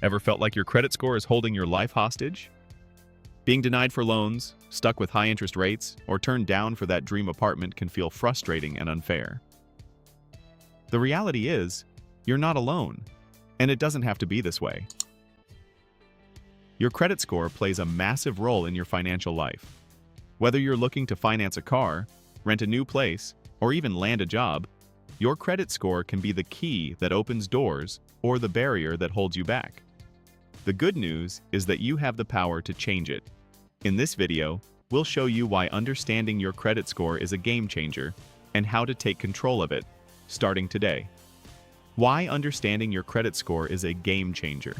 Ever felt like your credit score is holding your life hostage? Being denied for loans, stuck with high interest rates, or turned down for that dream apartment can feel frustrating and unfair. The reality is, you're not alone, and it doesn't have to be this way. Your credit score plays a massive role in your financial life. Whether you're looking to finance a car, rent a new place, or even land a job, your credit score can be the key that opens doors or the barrier that holds you back. The good news is that you have the power to change it. In this video, we'll show you why understanding your credit score is a game changer and how to take control of it, starting today. Why understanding your credit score is a game changer.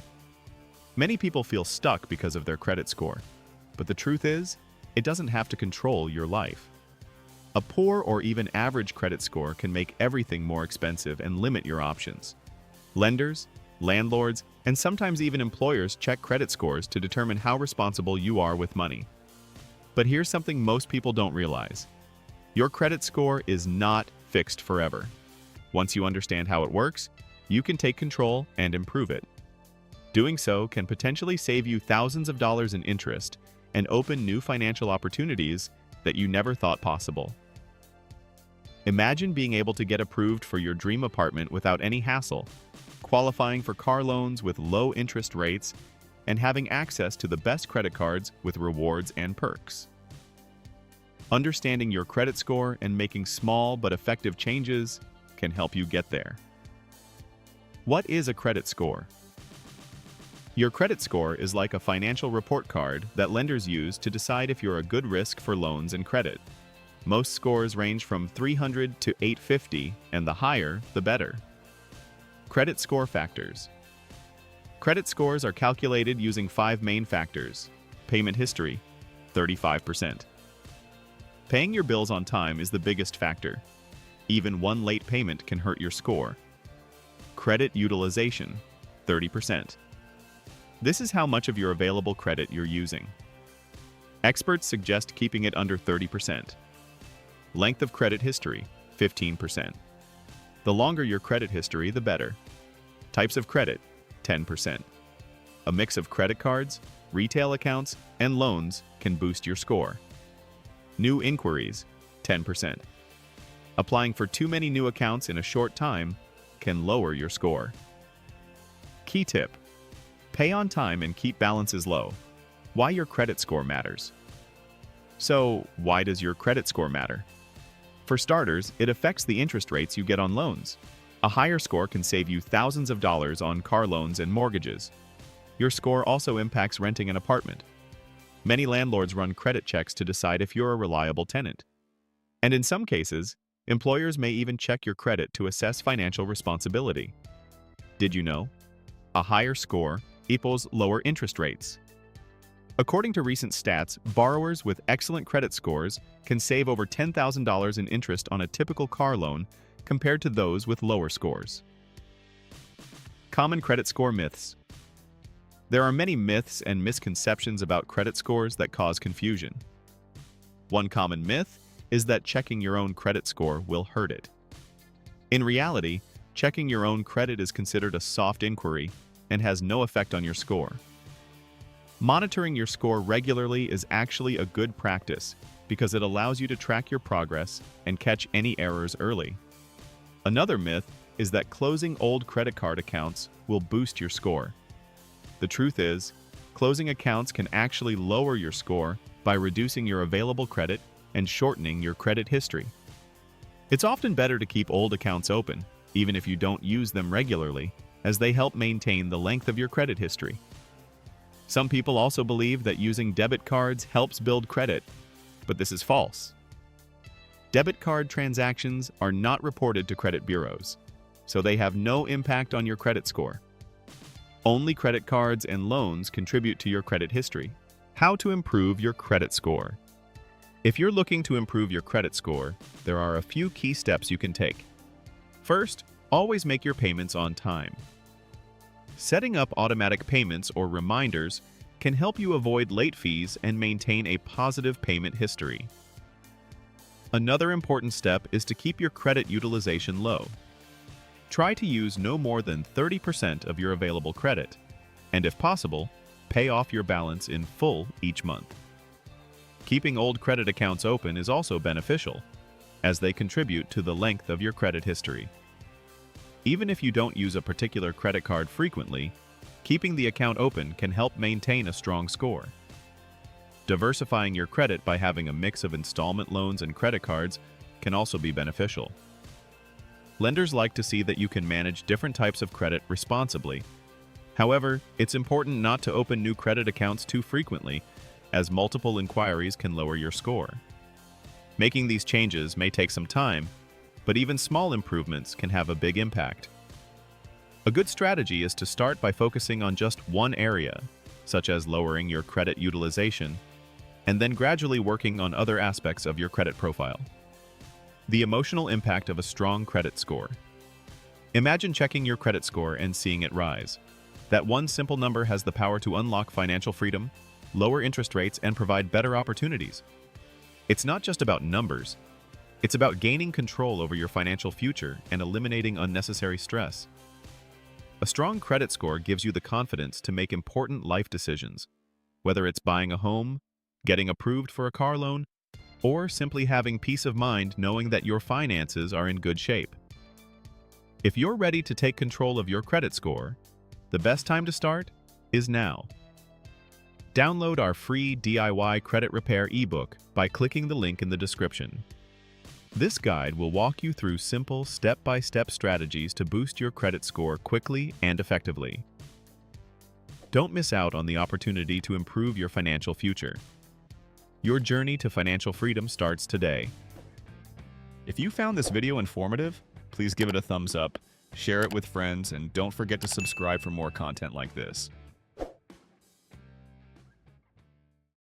Many people feel stuck because of their credit score, but the truth is, it doesn't have to control your life. A poor or even average credit score can make everything more expensive and limit your options. Lenders, landlords, and sometimes even employers check credit scores to determine how responsible you are with money. But here's something most people don't realize. Your credit score is not fixed forever. Once you understand how it works, you can take control and improve it. Doing so can potentially save you thousands of dollars in interest and open new financial opportunities that you never thought possible. Imagine being able to get approved for your dream apartment without any hassle, qualifying for car loans with low interest rates, and having access to the best credit cards with rewards and perks. Understanding your credit score and making small but effective changes can help you get there. What is a credit score? Your credit score is like a financial report card that lenders use to decide if you're a good risk for loans and credit. Most scores range from 300 to 850, and the higher, the better. Credit score factors. Credit scores are calculated using 5 main factors. Payment history, 35%. Paying your bills on time is the biggest factor. Even one late payment can hurt your score. Credit utilization, 30%. This is how much of your available credit you're using. Experts suggest keeping it under 30%. Length of credit history, 15%. The longer your credit history, the better. Types of credit, 10%. A mix of credit cards, retail accounts, and loans can boost your score. New inquiries, 10%. Applying for too many new accounts in a short time can lower your score. Key tip: pay on time and keep balances low. Why your credit score matters. So, why does your credit score matter? For starters, it affects the interest rates you get on loans. A higher score can save you thousands of dollars on car loans and mortgages. Your score also impacts renting an apartment. Many landlords run credit checks to decide if you're a reliable tenant. And in some cases, employers may even check your credit to assess financial responsibility. Did you know? A higher score equals lower interest rates. According to recent stats, borrowers with excellent credit scores can save over $10,000 in interest on a typical car loan compared to those with lower scores. Common credit score myths. There are many myths and misconceptions about credit scores that cause confusion. One common myth is that checking your own credit score will hurt it. In reality, checking your own credit is considered a soft inquiry and has no effect on your score. Monitoring your score regularly is actually a good practice because it allows you to track your progress and catch any errors early. Another myth is that closing old credit card accounts will boost your score. The truth is, closing accounts can actually lower your score by reducing your available credit and shortening your credit history. It's often better to keep old accounts open, even if you don't use them regularly, as they help maintain the length of your credit history. Some people also believe that using debit cards helps build credit, but this is false. Debit card transactions are not reported to credit bureaus, so they have no impact on your credit score. Only credit cards and loans contribute to your credit history. How to improve your credit score. If you're looking to improve your credit score, there are a few key steps you can take. First, always make your payments on time. Setting up automatic payments or reminders can help you avoid late fees and maintain a positive payment history. Another important step is to keep your credit utilization low. Try to use no more than 30% of your available credit. and if possible, pay off your balance in full each month. Keeping old credit accounts open is also beneficial, as they contribute to the length of your credit history. Even if you don't use a particular credit card frequently, keeping the account open can help maintain a strong score. Diversifying your credit by having a mix of installment loans and credit cards can also be beneficial. Lenders like to see that you can manage different types of credit responsibly. However, it's important not to open new credit accounts too frequently, as multiple inquiries can lower your score. Making these changes may take some time, but even small improvements can have a big impact. A good strategy is to start by focusing on just one area, such as lowering your credit utilization, and then gradually working on other aspects of your credit profile. The emotional impact of a strong credit score. Imagine checking your credit score and seeing it rise. That one simple number has the power to unlock financial freedom, lower interest rates, and provide better opportunities. It's not just about numbers. It's about gaining control over your financial future and eliminating unnecessary stress. A strong credit score gives you the confidence to make important life decisions, whether it's buying a home, getting approved for a car loan, or simply having peace of mind knowing that your finances are in good shape. If you're ready to take control of your credit score, the best time to start is now. Download our free DIY credit repair ebook by clicking the link in the description. This guide will walk you through simple step-by-step strategies to boost your credit score quickly and effectively. Don't miss out on the opportunity to improve your financial future. Your journey to financial freedom starts today. If you found this video informative, please give it a thumbs up, share it with friends, and don't forget to subscribe for more content like this.